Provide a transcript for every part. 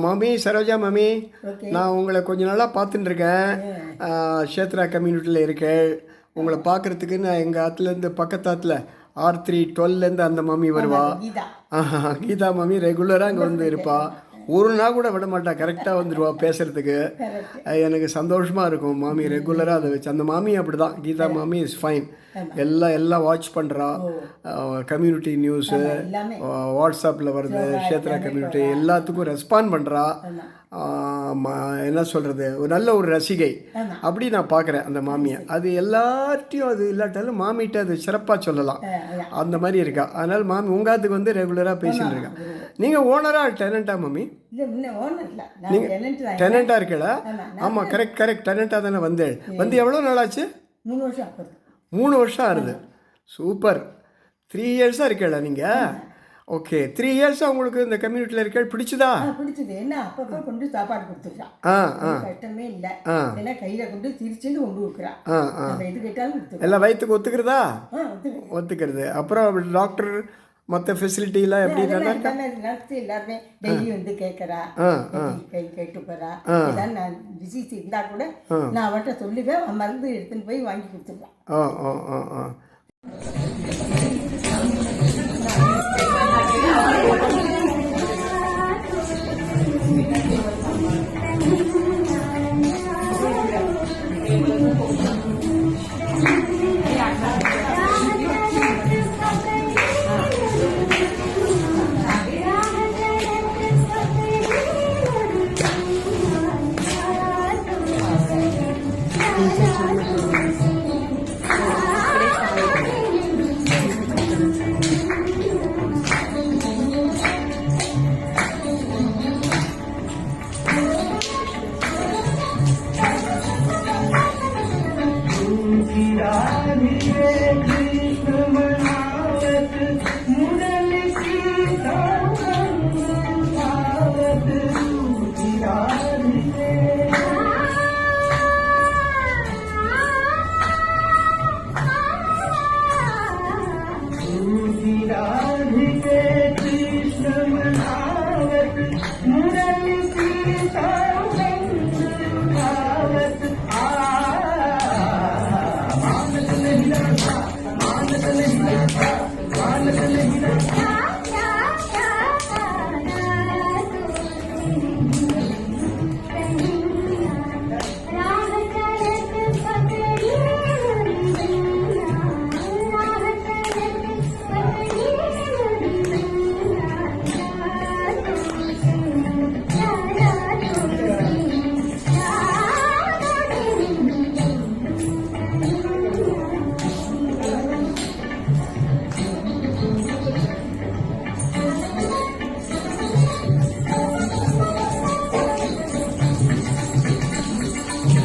மாமி சரோஜா மாமி, ஓகே. நான் உங்களை கொஞ்ச நாளாக பார்த்துட்டு இருக்கேன். க்ஷேத்ரா கம்யூனிட்டியில் இருக்கேன். உங்களை பார்க்குறதுக்கு நான் எங்கள் ஆற்றுலேருந்து பக்கத்து ஆற்றுல R312லேருந்து அந்த மாமி வருவா. கீதா. கீதா மாமி ரெகுலராக அங்கே வந்து இருப்பா. ஒரு நாள் கூட விட மாட்டா, கரெக்டாக வந்துடுவா பேசுகிறதுக்கு. எனக்கு சந்தோஷமாக இருக்கும். மாமி ரெகுலராக அதை வச்சு, அந்த மாமி அப்படி தான். கீதா மாமி இஸ் ஃபைன். எல்லாம் வாட்ச் பண்ணுறா. கம்யூனிட்டி நியூஸு வாட்ஸ்அப்பில் வருது, க்ஷேத்ரா கம்யூனிட்டி எல்லாத்துக்கும் ரெஸ்பாண்ட் பண்ணுறா. என்ன சொல்கிறது, ஒரு நல்ல ஒரு ரசிகை அப்படி நான் பார்க்குறேன் அந்த மாமியை. அது எல்லார்ட்டையும் அது இல்லாட்டாலும் மாமிகிட்ட அது சிறப்பாக சொல்லலாம். அந்த மாதிரி இருக்கா. அதனால் மாமி உங்காத்துக்கு வந்து ரெகுலராக பேசிட்டு இருக்கா. நீங்கள் ஓனராக டெனண்ட்டா மாமி? நீங்கள் டெனண்ட்டாக இருக்கல? ஆமாம், கரெக்ட் டெனண்ட்டாக தானே வந்து எவ்வளோ நாள் ஆச்சு? 3 வருஷம் ஆகுது. சூப்பர். 3 இயர்ஸாக இருக்கல நீங்கள்? ஓகே, 3 இயர்ஸாக உங்களுக்கு இந்த கம்யூனிட்டியில் இருக்க பிடிச்சதா? பிடிச்சது. என்ன அப்பப்போ கொண்டு சாப்பாடு கொடுத்துருக்கான். கஷ்டமே இல்லை. ஏன்னா கையில் கொண்டு திருச்சின்னு கொண்டு கொடுக்குறான். எது கேட்டாலும் எல்லாம் வயிற்றுக்கு ஒத்துக்கிறதா? ஒத்துக்கிறது. அப்புறம் டாக்டர் மற்ற ஃபெசிலிட்டிலாம் எப்படி? நர்ஸ் எல்லாருமே டெய்லி வந்து கேட்குறா, கை கேட்டு போகிறா. ஏதாவது நான் டிசீஸ் இருந்தால் கூட நான் அவர்கிட்ட சொல்லுவேன், மருந்து எடுத்துன்னு போய் வாங்கி கொடுத்துருவேன்.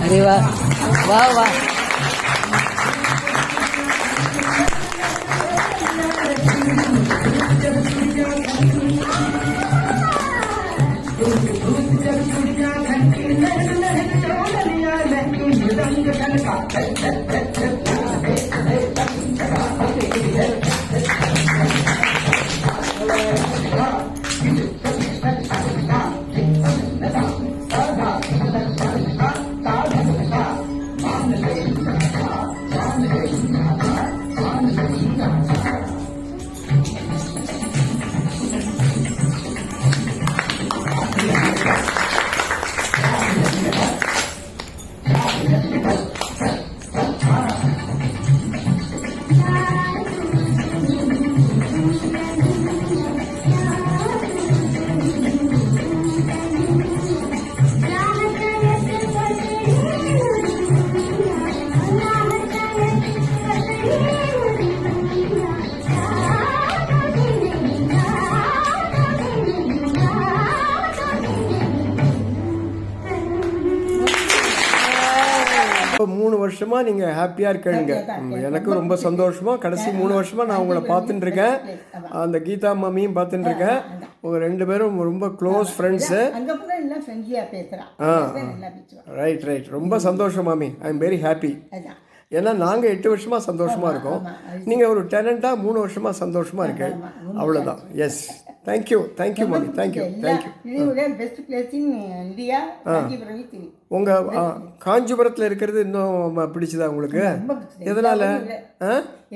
अरे वाह वाह वाह. இப்போ 3 வருஷமாக நீங்கள் ஹாப்பியாக இருக்கீங்க. எனக்கு ரொம்ப சந்தோஷமாக. கடைசி 3 வருஷமாக நான் உங்களை பார்த்துட்டு இருக்கேன். அந்த கீதா மாமியும் பார்த்துட்டு இருக்கேன். உங்கள் 2 பேரும் ரொம்ப க்ளோஸ் ஃப்ரெண்ட்ஸு. ரைட். ரொம்ப சந்தோஷம் மாமி. I am very happy. ஏன்னா நாங்கள் 8 வருஷமாக சந்தோஷமாக இருக்கோம். நீங்கள் ஒரு டெனண்ட்டாக 3 வருஷமாக சந்தோஷமாக இருக்கு. அவ்வளோதான். எஸ், தேங்க்யூ மாமி, thank you. Best place in India Kanchipuram. உங்கள் காஞ்சிபுரத்தில் இருக்கிறது இன்னும் பிடிச்சதா உங்களுக்கு? ரொம்ப பிடிச்சது. எதனால்?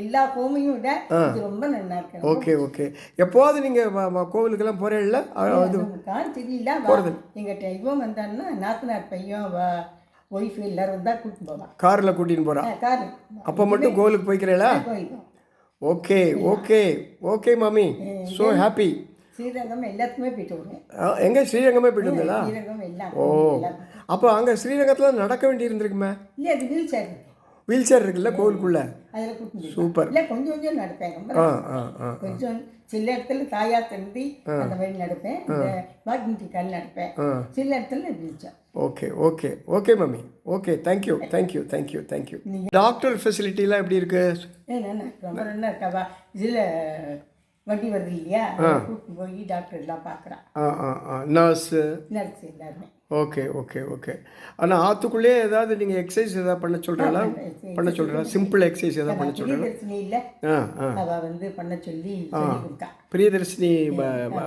எல்லா கோமையும் விட இது ரொம்ப நல்லா இருக்கு. Okay okay. எப்போது நீங்கள் கோவிலுக்கெல்லாம் போகிறீங்களா? அது தெரியல. போகிறது எங்கள் இவன் வந்தான்னா நாத்தனார் பையன் ஒய்ஃபு எல்லாரும் தான் கூட்டின்னு போவான். காரில் கூட்டின்னு போகிறான். கார் அப்போ மட்டும் கோவிலுக்கு போய்க்கிறீங்களா? ஓகே ஓகே ஓகே மாமி, ஸோ ஹாப்பி. ஸ்ரீரங்கம் எல்லாத்துக்குமே போயிட்டு வருவேன். எங்கே ஸ்ரீரங்கமே போயிட்டு வந்தீங்களா? ஸ்ரீரங்கம் எல்லாம். ஓ, அப்போ அங்கே ஸ்ரீரங்கத்தில் நடக்க வேண்டி இருந்திருக்குமே? இல்லை, அது வீல் சேர் இருக்கு. வீல் சேர் இருக்குல்ல கோவிலுக்குள்ள? அதில் கூட்டிட்டு சூப்பர். இல்லை, கொஞ்சம் கொஞ்சம் நடப்பேன். கொஞ்சம் சில இடத்துல தாயார் தந்தி அந்த மாதிரி நடப்பேன். இந்த வாக்கிங் கால் நடப்பேன். சில இடத்துல wheelchair. Okay okay okay மாமி, okay, thank you thank you thank you thank you. Doctor ஃபெசிலிட்டிலாம் எப்படி இருக்கு? ரொம்ப நல்லா இருக்காவா? இதில் வண்டி வருது இல்லையா, கூப்பிட்டு போய் டாக்டர் எல்லாம் பார்க்குறான். நர்ஸு எல்லாருமே. Okay okay okay. ஆனால் ஆற்றுக்குள்ளேயே ஏதாவது நீங்கள் எக்ஸசைஸ் எதாவது பண்ண சொல்கிறீங்களா? பண்ண சொல்கிறீங்களா? சிம்பிள் எக்ஸசைஸ் எதாவது பண்ண சொல்கிறீங்களா? பிரியதர்ஷினி இல்லை, அவள் வந்து பண்ண சொல்லி கொடுத்தா. பிரியதர்ஷினி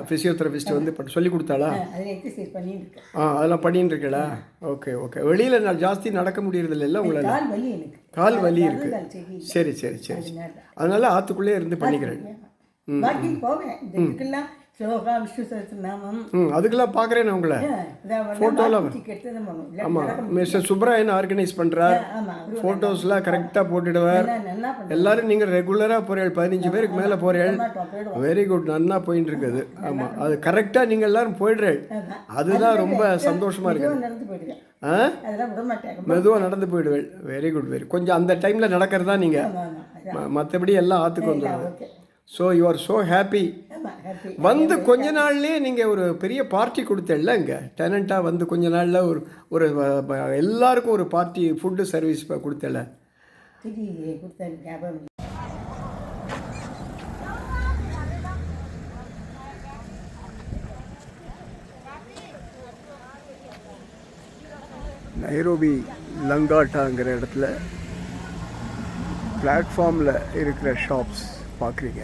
ஃபிசியோதெரபிஸ்ட் வந்து சொல்லி கொடுத்தாளா? அதில் எக்ஸசைஸ் பண்ணிட்டு இருக்கேன். அதெல்லாம் பண்ணிட்டு இருக்கீங்களா? Okay okay. வெளியில் நான் ஜாஸ்தி நடக்க முடியறது இல்லை உங்களால்? கால் வலி, எனக்கு கால் வலி இருக்குது. சரி சரி சரி. அதனால ஆற்றுக்குள்ளேயே இருந்து பண்ணிக்கிறேன். வாக்கிங் போவேன். இதுக்கெல்லாம் ஸ்லோகா விஷ்ணு சஹஸ்ரநாமம் அதுக்கெல்லாம் பார்க்குறேன் உங்களை ஃபோட்டோலாம். ஆமாம், மிஸ்டர் சுப்ராயன் ஆர்கனைஸ் பண்ணுறார். ஃபோட்டோஸ்லாம் கரெக்டாக போட்டுடுவார். எல்லோரும் நீங்கள் ரெகுலராக போகிறீள், 15 பேருக்கு மேலே போகிறீள். வெரி குட், நன்னா போயின்னு இருக்குது. ஆமாம், அது கரெக்டாக நீங்கள் எல்லோரும் போயிடுறீள். அதுதான் ரொம்ப சந்தோஷமாக இருக்குது. மெதுவாக நடந்து போயிடுவேள். வெரி குட், கொஞ்சம் அந்த டைமில் நடக்கிறது தான் நீங்கள், மற்றபடி எல்லாம் ஆற்றுக்கு வந்துடுது. So you are so happy. வந்து கொஞ்ச நாள்லேயே நீங்கள் ஒரு பெரிய பார்ட்டி கொடுத்தேன்ல இங்கே டெனண்ட்டாக வந்து கொஞ்ச நாளில் ஒரு எல்லாருக்கும் ஒரு பார்ட்டி ஃபுட்டு சர்வீஸ் கொடுத்தல. நைரோபி லங்காட்டாங்கிற இடத்துல பிளாட்ஃபார்மில் இருக்கிற ஷாப்ஸ் பார்க்குறீங்க.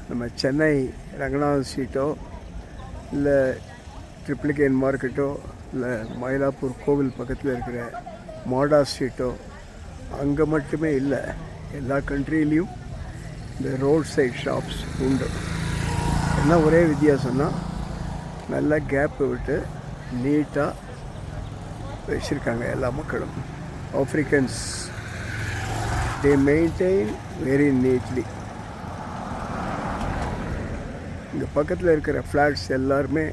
நம்ம சென்னை ரங்கநாத ஸ்ட்ரீட்டோ இல்லை ட்ரிப்ளிகேன் மார்க்கெட்டோ இல்லை மயிலாப்பூர் கோவில் பக்கத்தில் இருக்கிற மாடா ஸ்ட்ரீட்டோ அங்கே மட்டுமே இல்லை, எல்லா கண்ட்ரிலையும் இந்த ரோட் சைட் ஷாப்ஸ் உண்டு. என்ன ஒரே வித்தியாசம்னா நல்லா கேப்பு விட்டு நீட்டாக வச்சுருக்காங்க எல்லா மக்களும். Africans they maintain very neatly. இங்கே பக்கத்தில் இருக்கிற ஃப்ளாட்ஸ் எல்லாருமே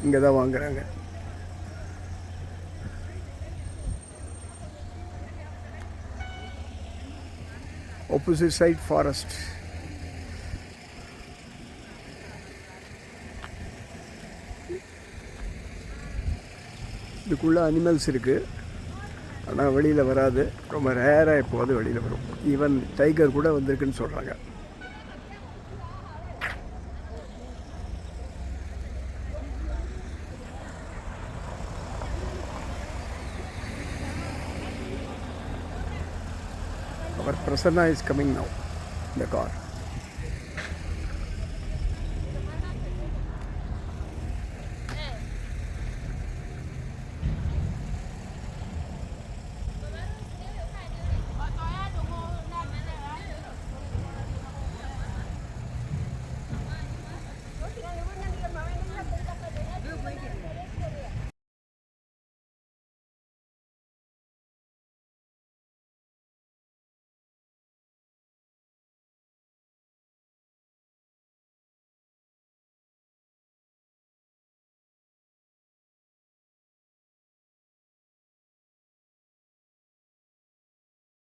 இங்கே தான் வாங்குறாங்க. Opposite side forest. இதுக்குள்ளே அனிமல்ஸ் இருக்குது, ஆனால் வெளியில் வராது. ரொம்ப ரேராக எப்போது வெளியில் வரும். ஈவன் டைகர் கூட வந்திருக்குன்னு சொல்கிறாங்க. அவர் Prasanna is coming now in the car.